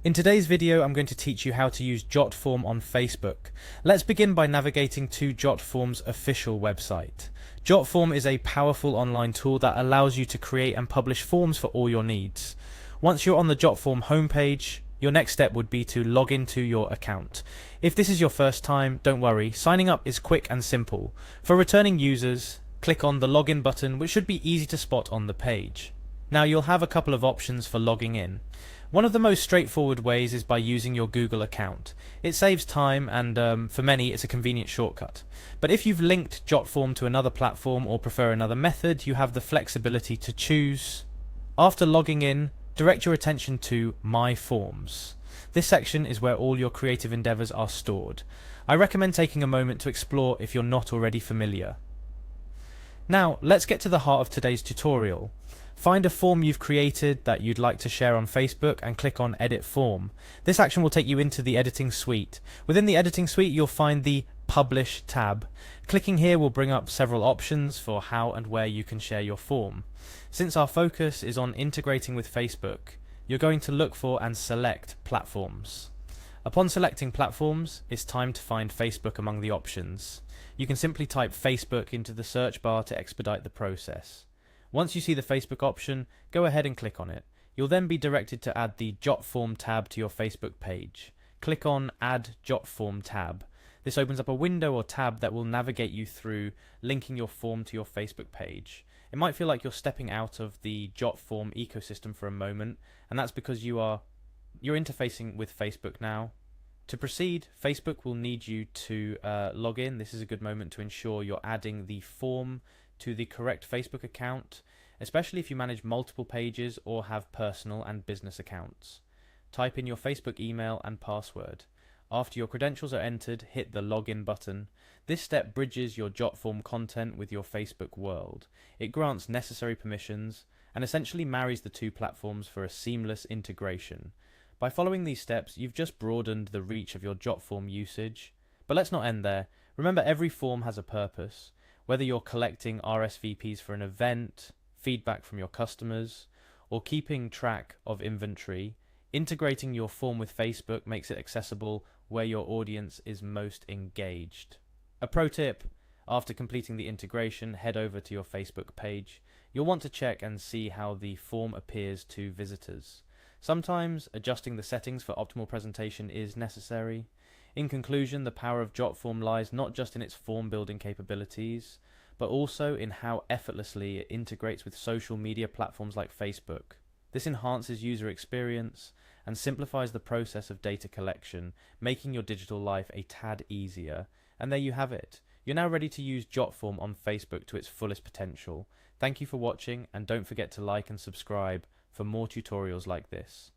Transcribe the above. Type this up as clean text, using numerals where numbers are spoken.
In today's video, I'm going to teach you how to use Jotform on Facebook. Let's begin by navigating to Jotform's official website. Jotform is a powerful online tool that allows you to create and publish forms for all your needs. Once you're on the Jotform homepage, your next step would be to log into your account. If this is your first time, don't worry, signing up is quick and simple. For returning users, click on the login button, which should be easy to spot on the page. Now you'll have a couple of options for logging in. One of the most straightforward ways is by using your Google account. It saves time and for many it's a convenient shortcut. But if you've linked Jotform to another platform or prefer another method, you have the flexibility to choose. After logging in, direct your attention to My Forms. This section is where all your creative endeavors are stored. I recommend taking a moment to explore if you're not already familiar. Now, let's get to the heart of today's tutorial. Find a form you've created that you'd like to share on Facebook and click on Edit Form. This action will take you into the editing suite. Within the editing suite, you'll find the Publish tab. Clicking here will bring up several options for how and where you can share your form. Since our focus is on integrating with Facebook, you're going to look for and select Platforms. Upon selecting Platforms, it's time to find Facebook among the options. You can simply type Facebook into the search bar to expedite the process. Once you see the Facebook option, go ahead and click on it. You'll then be directed to add the Jotform tab to your Facebook page. Click on Add Jotform tab. This opens up a window or tab that will navigate you through linking your form to your Facebook page. It might feel like you're stepping out of the Jotform ecosystem for a moment, and that's because you're interfacing with Facebook now. To proceed, Facebook will need you to log in. This is a good moment to ensure you're adding the form to the correct Facebook account, especially if you manage multiple pages or have personal and business accounts. Type in your Facebook email and password. After your credentials are entered, hit the login button. This step bridges your Jotform content with your Facebook world. It grants necessary permissions and essentially marries the two platforms for a seamless integration. By following these steps, you've just broadened the reach of your Jotform usage. But let's not end there. Remember, every form has a purpose. Whether you're collecting RSVPs for an event, feedback from your customers, or keeping track of inventory, integrating your form with Facebook makes it accessible where your audience is most engaged. A pro tip: after completing the integration, head over to your Facebook page. You'll want to check and see how the form appears to visitors. Sometimes adjusting the settings for optimal presentation is necessary. In conclusion, the power of Jotform lies not just in its form building capabilities, but also in how effortlessly it integrates with social media platforms like Facebook. This enhances user experience and simplifies the process of data collection, making your digital life a tad easier. And there you have it. You're now ready to use Jotform on Facebook to its fullest potential. Thank you for watching, and don't forget to like and subscribe for more tutorials like this.